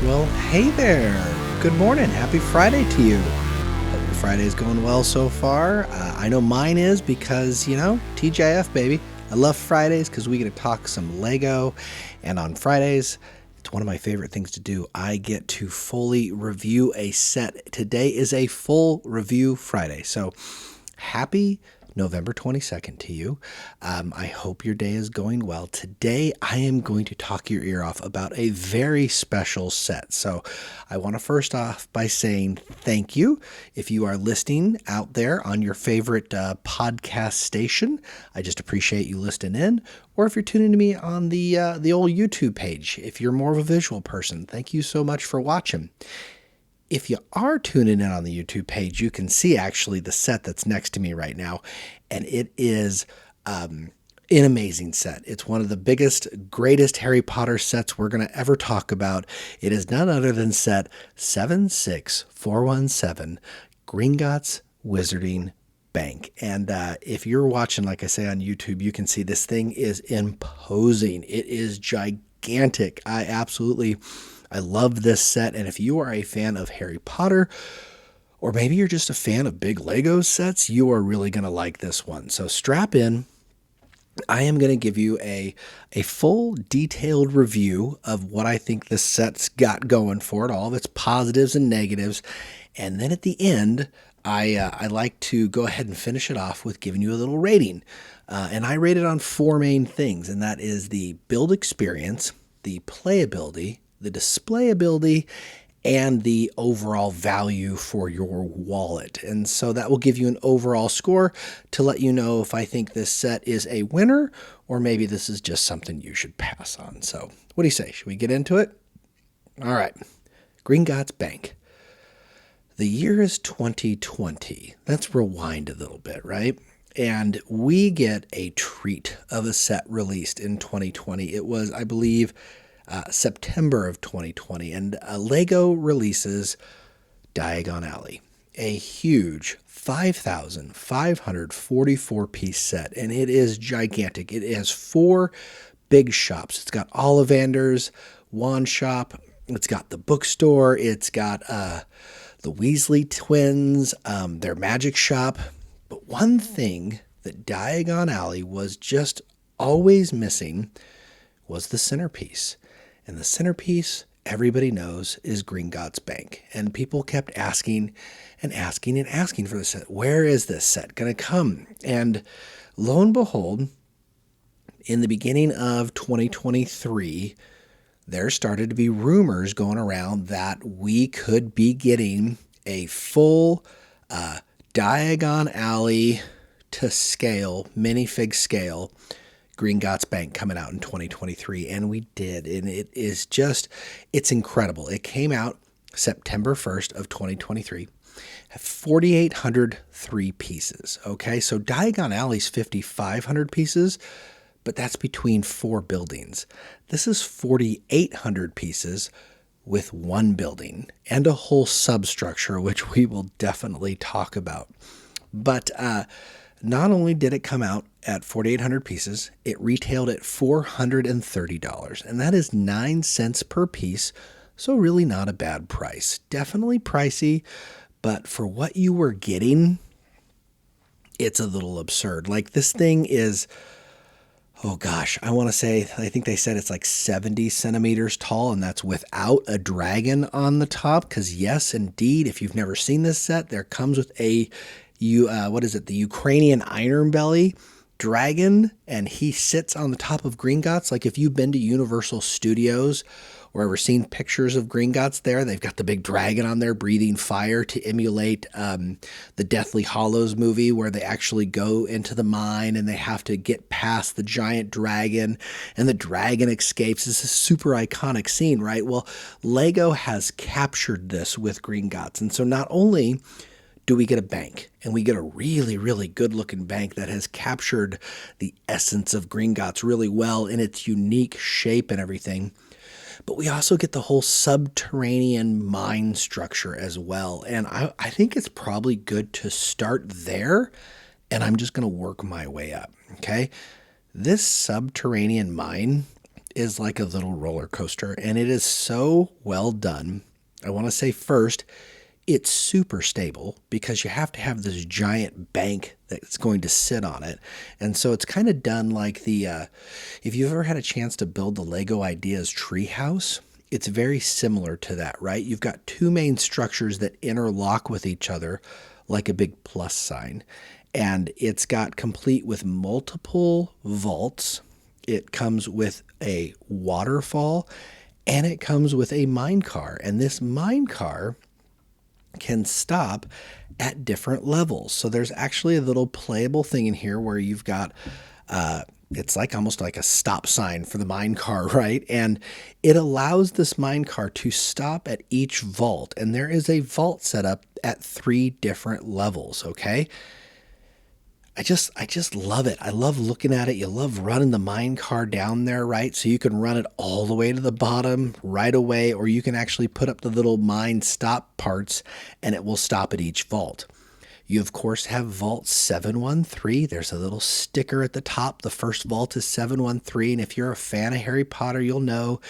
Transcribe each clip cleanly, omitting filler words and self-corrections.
Well, hey there. Good morning. Happy Friday to you. Hope your Friday is going well so far. I know mine is because, TGIF, baby. I love Fridays because we get to talk some Lego. And on Fridays, it's one of my favorite things to do. I get to fully review a set. Today is a full review Friday. So happy November 22nd to you. I hope your day is going well. Today, I am going to talk your ear off about a very special set. So I want to first off by saying thank you. If you are listening out there on your favorite podcast station, I just appreciate you listening in. Or if you're tuning to me on the old YouTube page, if you're more of a visual person, thank you so much for watching. If you are tuning in on the YouTube page, you can see actually the set that's next to me right now, and it is an amazing set. It's one of the biggest, greatest Harry Potter sets we're going to ever talk about. It is none other than set 76417, Gringotts Wizarding Bank. And if you're watching, like I say, on YouTube, you can see this thing is imposing. It is gigantic. I love this set, and if you are a fan of Harry Potter, or maybe you're just a fan of big Lego sets, you are really going to like this one. So strap in. I am going to give you a full detailed review of what I think this set's got going for it, all of its positives and negatives. And then at the end, I like to go ahead and finish it off with giving you a little rating. And I rate it on four main things, and that is the build experience, the playability, the displayability, and the overall value for your wallet. And so that will give you an overall score to let you know if I think this set is a winner or maybe this is just something you should pass on. So what do you say? Should we get into it? All right. Gringotts Bank. The year is 2020. Let's rewind a little bit, right? And we get a treat of a set released in 2020. It was, I believe, September of 2020, and Lego releases Diagon Alley, a huge 5,544 piece set, and it is gigantic. It has four big shops. It's got Ollivander's wand shop. It's got the bookstore. It's got the Weasley twins, their magic shop. But one thing that Diagon Alley was just always missing was the centerpiece. And the centerpiece, everybody knows, is Gringotts Bank. And people kept asking and asking and asking for the set. Where is this set going to come? And lo and behold, in the beginning of 2023, there started to be rumors going around that we could be getting a full Diagon Alley to scale, minifig scale, Gringotts Bank coming out in 2023, and we did, and it's incredible. It came out September 1st of 2023, 4,803 pieces, okay? So Diagon Alley's 5,500 pieces, but that's between four buildings. This is 4,800 pieces with one building and a whole substructure, which we will definitely talk about. But not only did it come out at 4,800 pieces, it retailed at $430, and that is 9 cents per piece, so really not a bad price. Definitely pricey, but for what you were getting, it's a little absurd. Like, this thing is, oh gosh, I think they said it's like 70 centimeters tall, and that's without a dragon on the top, because yes, indeed, if you've never seen this set, there comes with the Ukrainian Ironbelly dragon, and he sits on the top of Gringotts. Like, if you've been to Universal Studios or ever seen pictures of Gringotts there, they've got the big dragon on there breathing fire to emulate the Deathly Hallows movie, where they actually go into the mine and they have to get past the giant dragon, and the dragon escapes. This is a super iconic scene, right? Well, Lego has captured this with Gringotts, and so not only do we get a bank, and we get a really, really good-looking bank that has captured the essence of Gringotts really well in its unique shape and everything, but we also get the whole subterranean mine structure as well. And I think it's probably good to start there, and I'm just going to work my way up, okay? This subterranean mine is like a little roller coaster, and it is so well done. I want to say first, it's super stable because you have to have this giant bank that's going to sit on it. And so it's kind of done like if you've ever had a chance to build the Lego Ideas treehouse, it's very similar to that, right? You've got two main structures that interlock with each other like a big plus sign. And it's got complete with multiple vaults. It comes with a waterfall, and it comes with a mine car. And this mine car can stop at different levels. So there's actually a little playable thing in here where you've got it's like almost like a stop sign for the mine car, right? And it allows this mine car to stop at each vault. And there is a vault set up at 3 different levels, okay? I just love it. I love looking at it. You love running the mine car down there, right? So you can run it all the way to the bottom right away, or you can actually put up the little mine stop parts and it will stop at each vault. You, of course, have vault 713. There's a little sticker at the top. The first vault is 713. And if you're a fan of Harry Potter, you'll know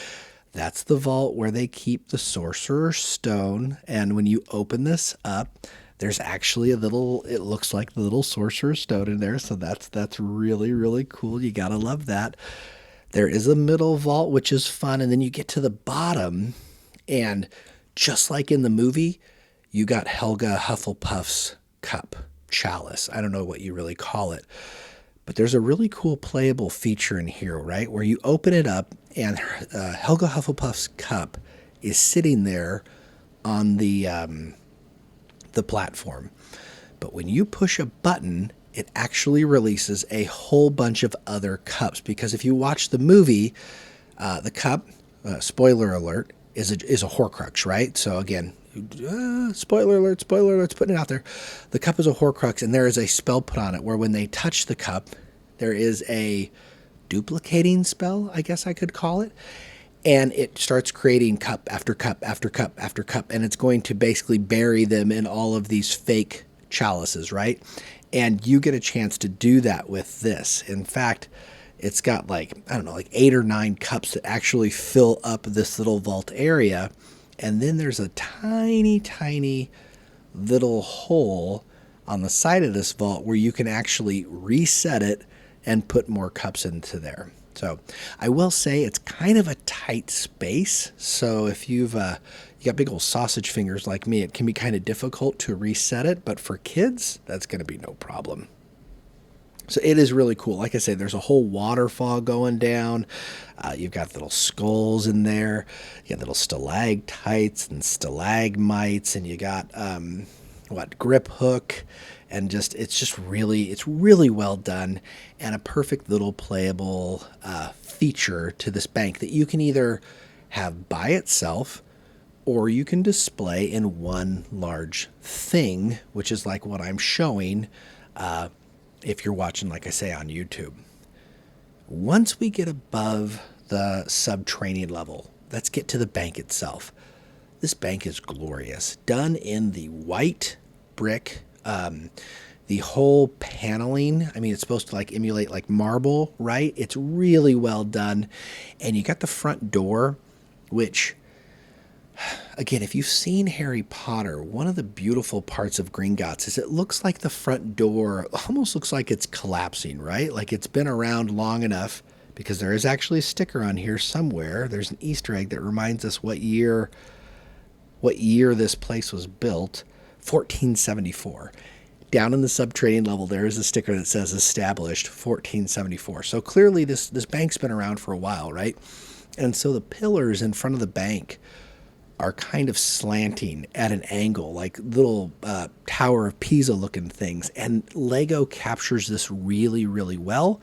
that's the vault where they keep the Sorcerer's Stone. And when you open this up, there's actually it looks like the little Sorcerer's Stone in there. So that's really, really cool. You got to love that. There is a middle vault, which is fun. And then you get to the bottom, and just like in the movie, you got Helga Hufflepuff's cup, chalice. I don't know what you really call it. But there's a really cool playable feature in here, right? Where you open it up, and Helga Hufflepuff's cup is sitting there on the platform. But when you push a button, it actually releases a whole bunch of other cups. Because if you watch the movie, the cup, spoiler alert, is a Horcrux, right? So again, spoiler alert's putting it out there. The cup is a Horcrux, and there is a spell put on it where when they touch the cup, there is a duplicating spell, I guess I could call it. And it starts creating cup after cup after cup after cup. And it's going to basically bury them in all of these fake chalices, right? And you get a chance to do that with this. In fact, it's got like 8 or 9 cups that actually fill up this little vault area. And then there's a tiny, tiny little hole on the side of this vault where you can actually reset it and put more cups into there. So I will say it's kind of a tight space. So if you got big old sausage fingers like me, it can be kind of difficult to reset it. But for kids, that's going to be no problem. So it is really cool. Like I say, there's a whole waterfall going down. You've got little skulls in there. You got little stalactites and stalagmites, and you got grip hook, and it's really well done, and a perfect little playable feature to this bank that you can either have by itself, or you can display in one large thing, which is like what I'm showing. If you're watching, like I say, on YouTube. Once we get above the subterranean level, let's get to the bank itself. This bank is glorious. Done in the white brick. The whole paneling, I mean, it's supposed to like emulate like marble, right? It's really well done. And you got the front door, which, again, if you've seen Harry Potter, one of the beautiful parts of Gringotts is it looks like the front door almost looks like it's collapsing, right? Like it's been around long enough, because there is actually a sticker on here somewhere. There's an Easter egg that reminds us what year this place was built, 1474. Down in the subterranean level, there is a sticker that says established 1474. So clearly this bank's been around for a while, right? And so the pillars in front of the bank are kind of slanting at an angle, like little Tower of Pisa looking things. And Lego captures this really, really well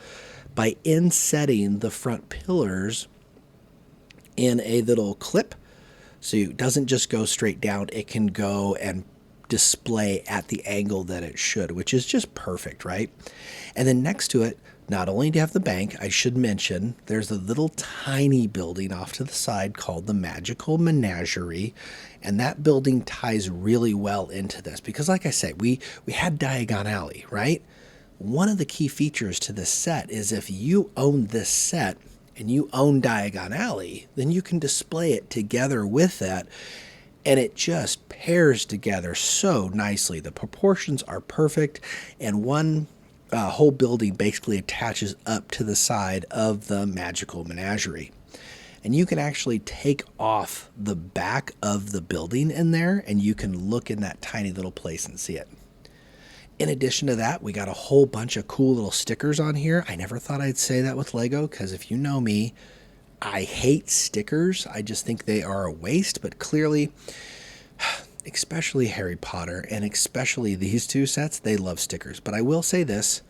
by insetting the front pillars in a little clip. So it doesn't just go straight down, it can go and display at the angle that it should, which is just perfect, right? And then next to it, not only do you have the bank, I should mention, there's a little tiny building off to the side called the Magical Menagerie, and that building ties really well into this because, like I said, we had Diagon Alley, right? One of the key features to this set is if you own this set and you own Diagon Alley, then you can display it together with that, and it just pairs together so nicely. The proportions are perfect, and one whole building basically attaches up to the side of the magical menagerie. And you can actually take off the back of the building in there, and you can look in that tiny little place and see it. In addition to that, we got a whole bunch of cool little stickers on here. I never thought I'd say that with Lego, because if you know me, I hate stickers. I just think they are a waste, but clearly, especially Harry Potter and especially these two sets, they love stickers. But I will say this,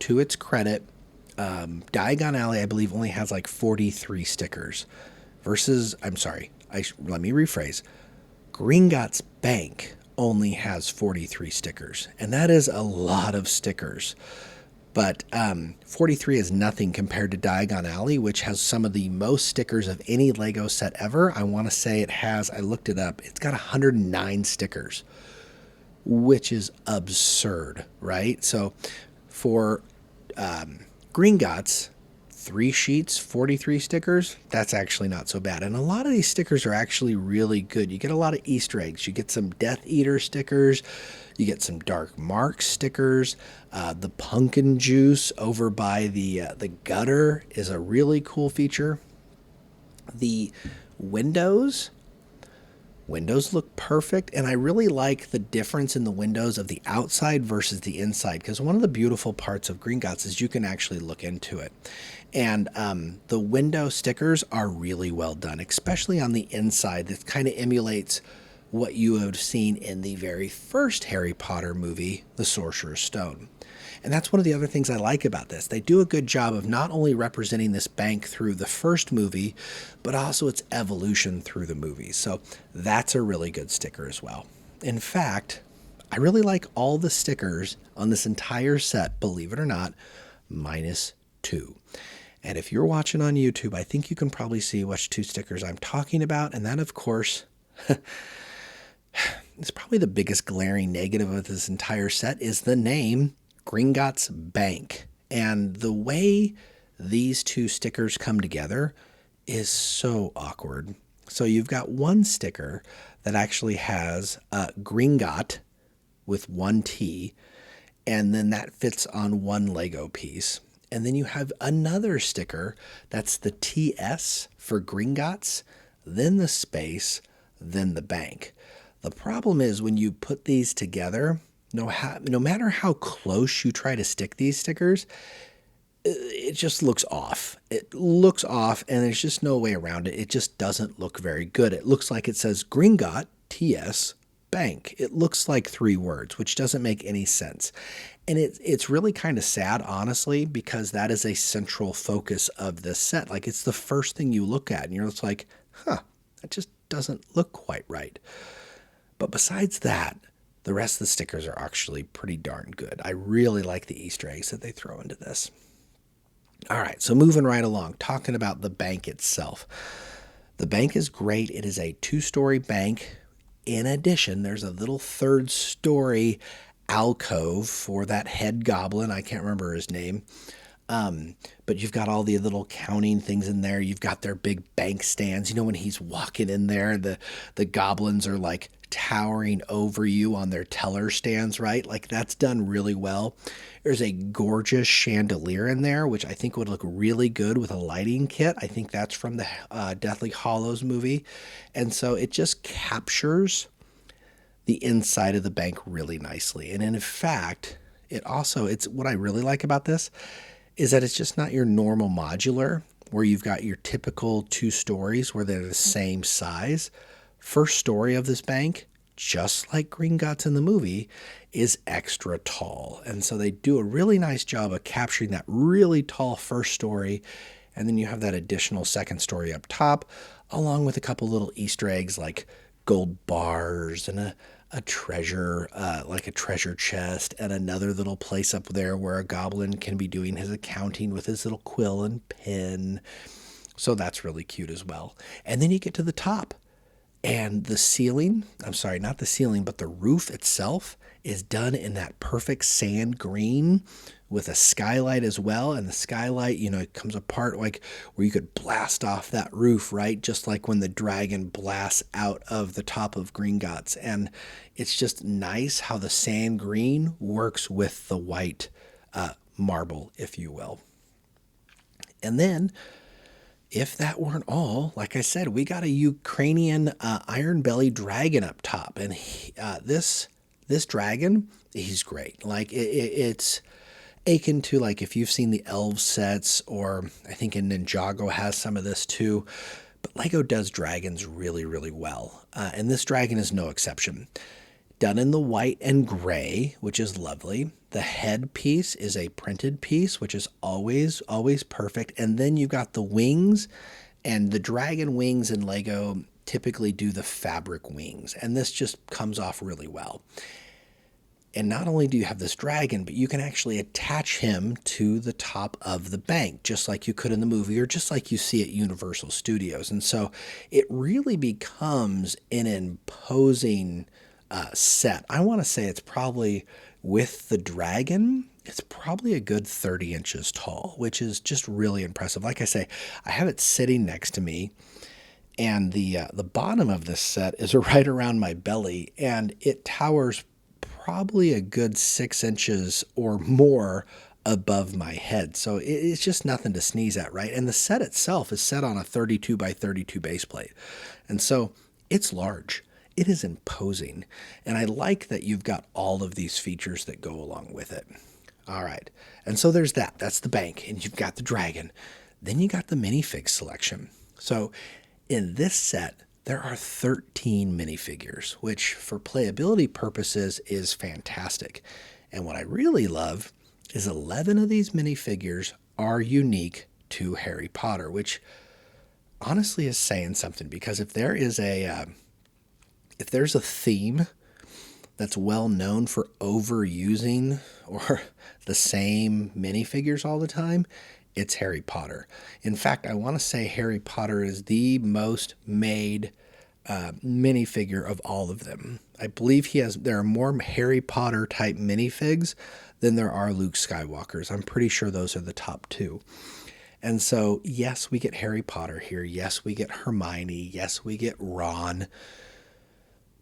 to its credit, Diagon Alley, I believe, only has like 43 stickers versus, let me rephrase, Gringotts Bank only has 43 stickers, and that is a lot of stickers. But 43 is nothing compared to Diagon Alley, which has some of the most stickers of any Lego set ever. I want to say it has, I looked it up, it's got 109 stickers, which is absurd, right? So for Gringotts, 3 sheets, 43 stickers, that's actually not so bad. And a lot of these stickers are actually really good. You get a lot of Easter eggs. You get some Death Eater stickers. You get some Dark Mark stickers. The pumpkin juice over by the gutter is a really cool feature. The windows look perfect, and I really like the difference in the windows of the outside versus the inside, because one of the beautiful parts of Gringotts is you can actually look into it. And the window stickers are really well done, especially on the inside. That kind of emulates what you have seen in the very first Harry Potter movie, The Sorcerer's Stone. And that's one of the other things I like about this. They do a good job of not only representing this bank through the first movie, but also its evolution through the movies. So that's a really good sticker as well. In fact, I really like all the stickers on this entire set, believe it or not, -2. And if you're watching on YouTube, I think you can probably see which 2 stickers I'm talking about. And that, of course, is probably the biggest glaring negative of this entire set, is the name Gringotts Bank. And the way these 2 stickers come together is so awkward. So you've got one sticker that actually has Gringott with 1 T, and then that fits on one Lego piece. And then you have another sticker that's the TS for Gringotts, then the space, then the bank. The problem is when you put these together, no matter how close you try to stick these stickers, it just looks off. It looks off, and there's just no way around it. It just doesn't look very good. It looks like it says Gringott, TS, bank. It looks like 3 words, which doesn't make any sense. And it's really kind of sad, honestly, because that is a central focus of this set. Like, it's the first thing you look at, and you're just like, that just doesn't look quite right. But besides that, the rest of the stickers are actually pretty darn good. I really like the Easter eggs that they throw into this. All right, so moving right along, talking about the bank itself. The bank is great. It is a 2-story bank. In addition, there's a little 3rd-story alcove for that head goblin. I can't remember his name. But you've got all the little counting things in there. You've got their big bank stands. You know, when he's walking in there, the goblins are like towering over you on their teller stands, right? Like, that's done really well. There's a gorgeous chandelier in there, which I think would look really good with a lighting kit. I think that's from the Deathly Hallows movie. And so it just captures the inside of the bank really nicely. And in fact, it's what I really like about this is that it's just not your normal modular where you've got your typical 2 stories where they're the same size. First story of this bank, just like Gringotts in the movie, is extra tall. And so they do a really nice job of capturing that really tall first story. And then you have that additional 2nd story up top, along with a couple little Easter eggs like gold bars and a treasure, like a treasure chest, and another little place up there where a goblin can be doing his accounting with his little quill and pen. So that's really cute as well. And then you get to the top, And the ceiling, I'm sorry, not the ceiling, but the roof itself is done in that perfect sand green with a skylight as well. And the skylight, it comes apart like where you could blast off that roof, right? Just like when the dragon blasts out of the top of Gringotts. And it's just nice how the sand green works with the white marble, if you will. And then, if that weren't all, like I said, we got a Ukrainian Ironbelly dragon up top, and this dragon, he's great. Like it's akin to like if you've seen the elf sets, or I think in Ninjago has some of this too. But Lego does dragons really, really well, and this dragon is no exception. Done in the white and gray, which is lovely. The head piece is a printed piece, which is always perfect. And then you've got the wings, and the dragon wings in Lego typically do the fabric wings. And this just comes off really well. And not only do you have this dragon, but you can actually attach him to the top of the bank, just like you could in the movie, or just like you see at Universal Studios. And so it really becomes an imposing set. I want to say it's probably, with the dragon, it's probably a good 30 inches tall, which is just really impressive. Like I say, I have it sitting next to me, and the bottom of this set is right around my belly, and it towers probably a good 6 inches or more above my head. So it's just nothing to sneeze at, right? And the set itself is set on a 32 by 32 base plate. And so it's large. It is imposing, and I like that you've got all of these features that go along with it. All right, and so there's that. That's the bank, and you've got the dragon. Then you got the minifig selection. So in this set, there are 13 minifigures, which for playability purposes is fantastic. And what I really love is 11 of these minifigures are unique to Harry Potter, which honestly is saying something, because if there's a theme that's well known for overusing or the same minifigures all the time, it's Harry Potter. In fact, I want to say Harry Potter is the most made minifigure of all of them. I believe there are more Harry Potter type minifigs than there are Luke Skywalkers. I'm pretty sure those are the top two. And so, yes, we get Harry Potter here. Yes, we get Hermione. Yes, we get Ron.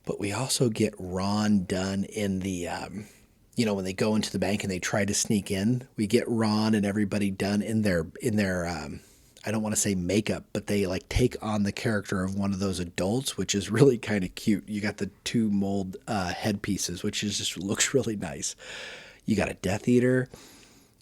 But we also get Ron done in the, when they go into the bank and they try to sneak in, we get Ron and everybody done in their I don't want to say makeup, but they like take on the character of one of those adults, which is really kind of cute. You got the two mold headpieces, which just looks really nice. You got a Death Eater.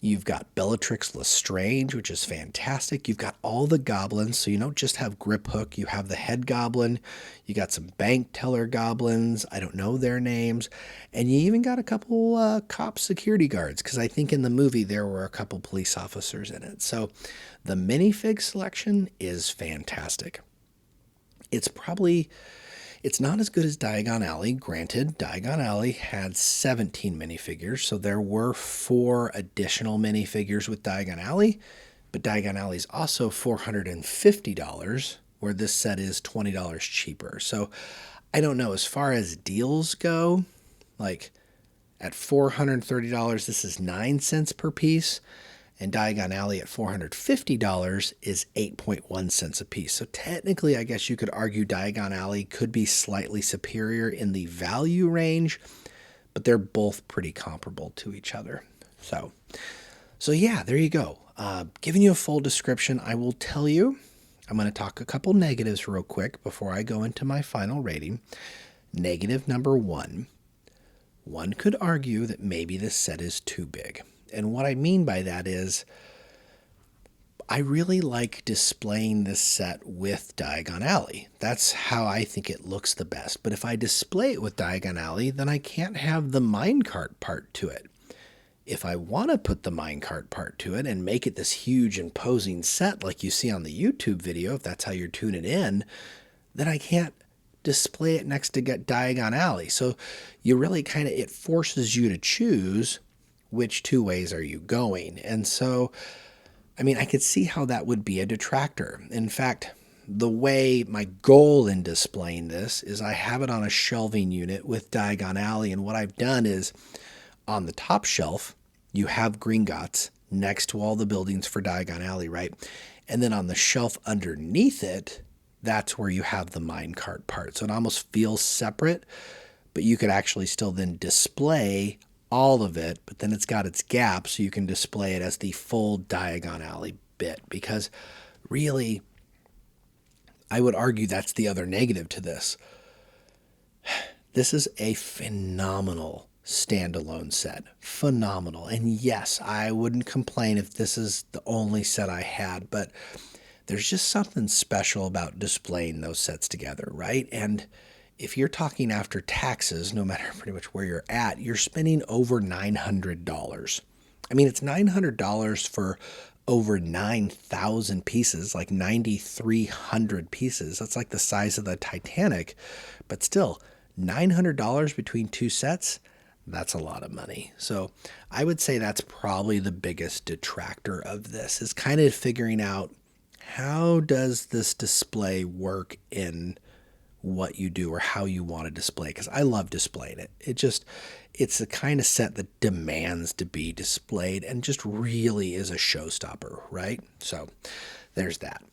You've got Bellatrix Lestrange, which is fantastic. You've got all the goblins, so you don't just have Griphook. You have the head goblin. You got some bank teller goblins. I don't know their names. And you even got a couple cop security guards, because I think in the movie there were a couple police officers in it. So the minifig selection is fantastic. It's not as good as Diagon Alley. Granted, Diagon Alley had 17 minifigures, so there were 4 additional minifigures with Diagon Alley, but Diagon Alley is also $450, where this set is $20 cheaper. So I don't know, as far as deals go, like at $430, this is 9 cents per piece. And Diagon Alley at $450 is 8.1 cents a piece. So technically, I guess you could argue Diagon Alley could be slightly superior in the value range, but they're both pretty comparable to each other. So yeah, there you go. Giving you a full description, I will tell you, I'm going to talk a couple negatives real quick before I go into my final rating. Negative number 1. One could argue that maybe this set is too big. And what I mean by that is, I really like displaying this set with Diagon Alley. That's how I think it looks the best. But if I display it with Diagon Alley, then I can't have the minecart part to it. If I want to put the minecart part to it and make it this huge imposing set like you see on the YouTube video, if that's how you're tuning in, then I can't display it next to Diagon Alley. So you really it forces you to choose which 2 ways are you going. And so, I mean, I could see how that would be a detractor. In fact, the way my goal in displaying this is I have it on a shelving unit with Diagon Alley. And what I've done is on the top shelf, you have Gringotts next to all the buildings for Diagon Alley, right? And then on the shelf underneath it, that's where you have the minecart part. So it almost feels separate, but you could actually still then display all of it, but then it's got its gap so you can display it as the full Diagon Alley bit, because really, I would argue that's the other negative to this. This is a phenomenal standalone set. Phenomenal. And yes, I wouldn't complain if this is the only set I had, but there's just something special about displaying those sets together, right? And if you're talking after taxes, no matter pretty much where you're at, you're spending over $900. I mean, it's $900 for over 9,000 pieces, like 9,300 pieces. That's like the size of the Titanic, but still, $900 between two sets, that's a lot of money. So I would say that's probably the biggest detractor of this, is kind of figuring out, how does this display work in what you do or how you want to display? Because I love displaying it. It's the kind of set that demands to be displayed and just really is a showstopper, right? So there's that.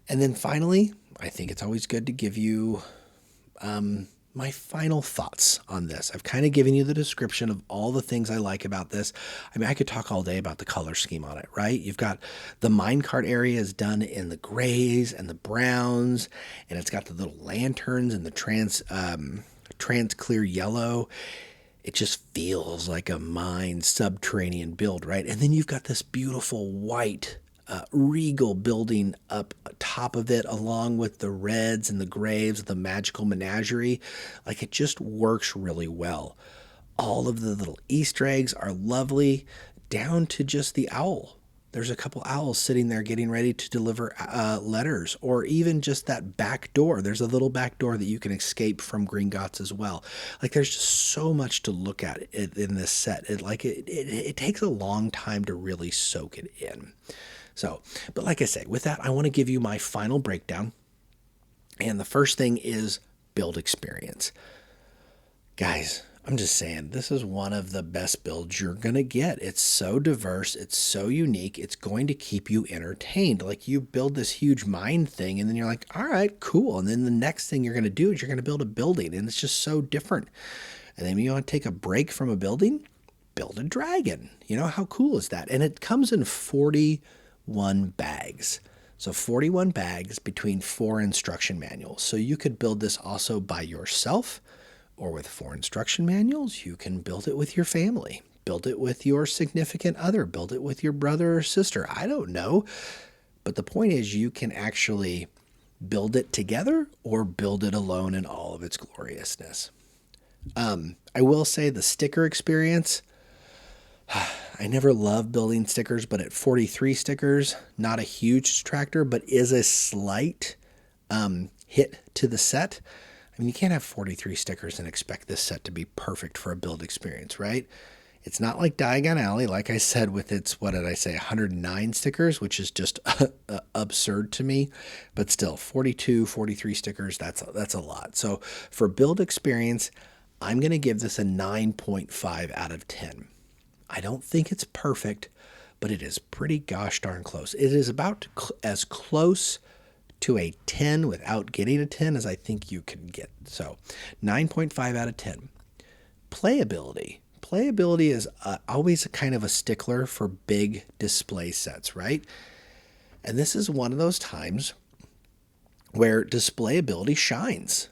And then finally, I think it's always good to give you my final thoughts on this. I've kind of given you the description of all the things I like about this. I mean, I could talk all day about the color scheme on it, right? You've got the minecart area is done in the grays and the browns, and it's got the little lanterns and the trans clear yellow. It just feels like a mine subterranean build, right? And then you've got this beautiful white regal building up top of it, along with the reds and the grays, the magical menagerie. Like, it just works really well. All of the little Easter eggs are lovely, down to just the owl. There's a couple owls sitting there getting ready to deliver letters, or even just that back door. There's a little back door that you can escape from Gringotts as well. Like, there's just so much to look at in this set. It takes a long time to really soak it in. So, but like I said, with that, I want to give you my final breakdown. And the first thing is build experience. Guys, I'm just saying, this is one of the best builds you're going to get. It's so diverse. It's so unique. It's going to keep you entertained. Like, you build this huge mine thing, and then you're like, all right, cool. And then the next thing you're going to do is you're going to build a building, and it's just so different. And then you want to take a break from a building, build a dragon. You know, how cool is that? And it comes in 41 bags. So 41 bags between 4 instruction manuals. So you could build this also by yourself, or with 4 instruction manuals. You can build it with your family, build it with your significant other, build it with your brother or sister. I don't know. But the point is, you can actually build it together or build it alone in all of its gloriousness. I will say the sticker experience, I never loved building stickers, but at 43 stickers, not a huge detractor, but is a slight hit to the set. I mean, you can't have 43 stickers and expect this set to be perfect for a build experience, right? It's not like Diagon Alley, like I said, with its, 109 stickers, which is just absurd to me. But still, 42, 43 stickers, that's a lot. So for build experience, I'm going to give this a 9.5 out of 10. I don't think it's perfect, but it is pretty gosh darn close. It is about as close to a 10 without getting a 10 as I think you can get. So 9.5 out of 10. Playability. Playability is always a kind of a stickler for big display sets, right? And this is one of those times where playability shines.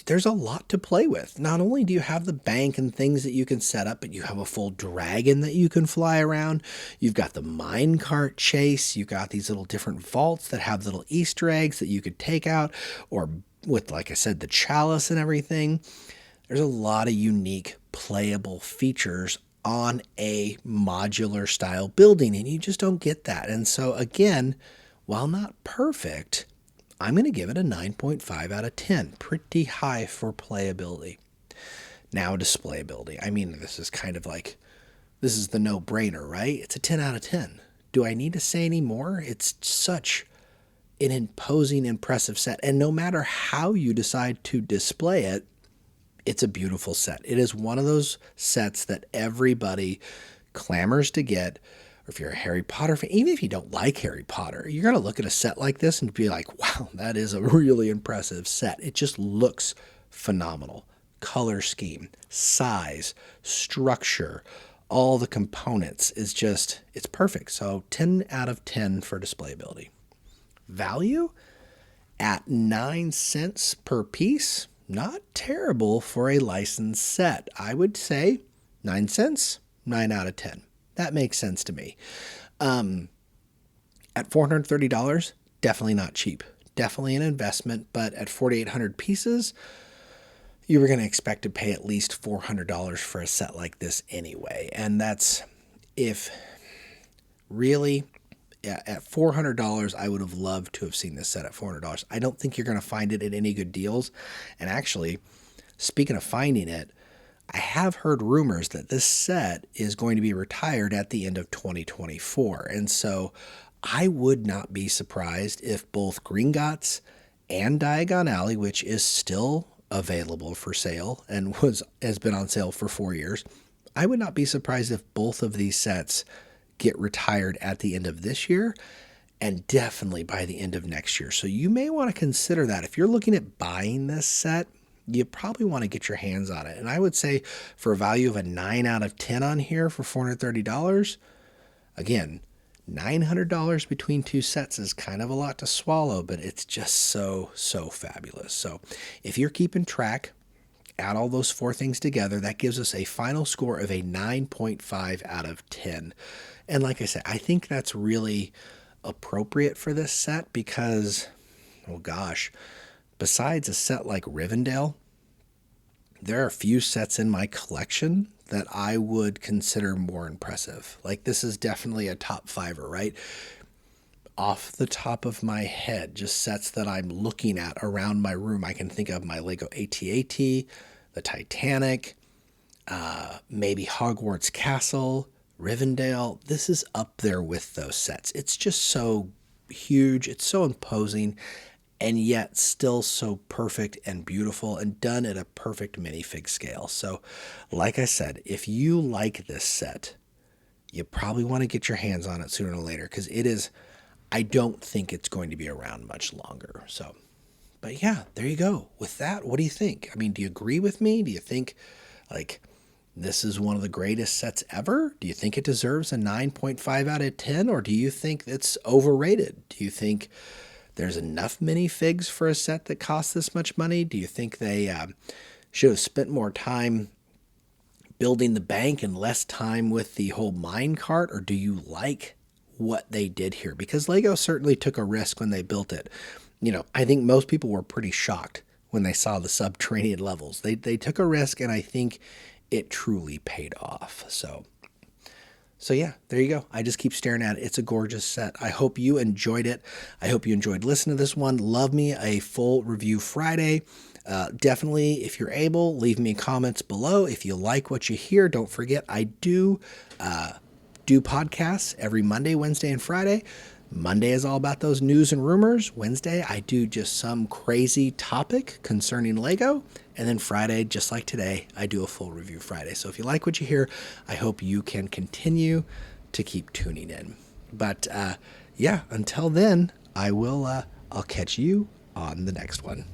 There's a lot to play with. Not only do you have the bank and things that you can set up, but you have a full dragon that you can fly around. You've got the minecart chase. You've got these little different vaults that have little Easter eggs that you could take out, or with, like I said, the chalice and everything. There's a lot of unique playable features on a modular style building, and you just don't get that. And so again, while not perfect, I'm going to give it a 9.5 out of 10. Pretty high for playability. Now, displayability. I mean, this is kind of like, this is the no-brainer, right? It's a 10 out of 10. Do I need to say any more? It's such an imposing, impressive set. And no matter how you decide to display it, it's a beautiful set. It is one of those sets that everybody clamors to get. Or if you're a Harry Potter fan, even if you don't like Harry Potter, you're going to look at a set like this and be like, wow, that is a really impressive set. It just looks phenomenal. Color scheme, size, structure, all the components is just, it's perfect. So 10 out of 10 for displayability. Value at 9 cents per piece, not terrible for a licensed set. I would say 9 cents, 9 out of 10. That makes sense to me. At $430, definitely not cheap. Definitely an investment, but at 4,800 pieces, you were going to expect to pay at least $400 for a set like this anyway. And that's, if really, at $400, I would have loved to have seen this set at $400. I don't think you're going to find it at any good deals. And actually, speaking of finding it, I have heard rumors that this set is going to be retired at the end of 2024. And so I would not be surprised if both Gringotts and Diagon Alley, which is still available for sale and has been on sale for 4 years, I would not be surprised if both of these sets get retired at the end of this year and definitely by the end of next year. So you may want to consider that. If you're looking at buying this set, you probably want to get your hands on it. And I would say for a value of a 9 out of 10 on here for $430, again, $900 between two sets is kind of a lot to swallow, but it's just so fabulous. So if you're keeping track, add all those four things together, that gives us a final score of a 9.5 out of 10. And like I said, I think that's really appropriate for this set because, oh gosh, besides a set like Rivendell, there are a few sets in my collection that I would consider more impressive. Like this is definitely a top fiver, right? Off the top of my head, just sets that I'm looking at around my room, I can think of my Lego AT-AT, the Titanic, maybe Hogwarts Castle, Rivendell. This is up there with those sets. It's just so huge. It's so imposing. And yet still so perfect and beautiful and done at a perfect minifig scale. So like I said, if you like this set, you probably want to get your hands on it sooner or later because it is, I don't think it's going to be around much longer. So, but yeah, there you go. With that, what do you think? I mean, do you agree with me? Do you think like this is one of the greatest sets ever? Do you think it deserves a 9.5 out of 10? Or do you think it's overrated? Do you think there's enough minifigs for a set that costs this much money? Do you think they should have spent more time building the bank and less time with the whole mine cart? Or do you like what they did here? Because Lego certainly took a risk when they built it. You know, I think most people were pretty shocked when they saw the subterranean levels. They took a risk, and I think it truly paid off. So yeah, there you go. I just keep staring at it. It's a gorgeous set. I hope you enjoyed it. I hope you enjoyed listening to this one. Love me a full review Friday. Definitely, if you're able, leave me comments below. If you like what you hear, don't forget I do podcasts every Monday, Wednesday, and Friday. Monday is all about those news and rumors. Wednesday, I do just some crazy topic concerning Lego. And then Friday, just like today, I do a full review Friday. So if you like what you hear, I hope you can continue to keep tuning in. But yeah, until then, I'll catch you on the next one.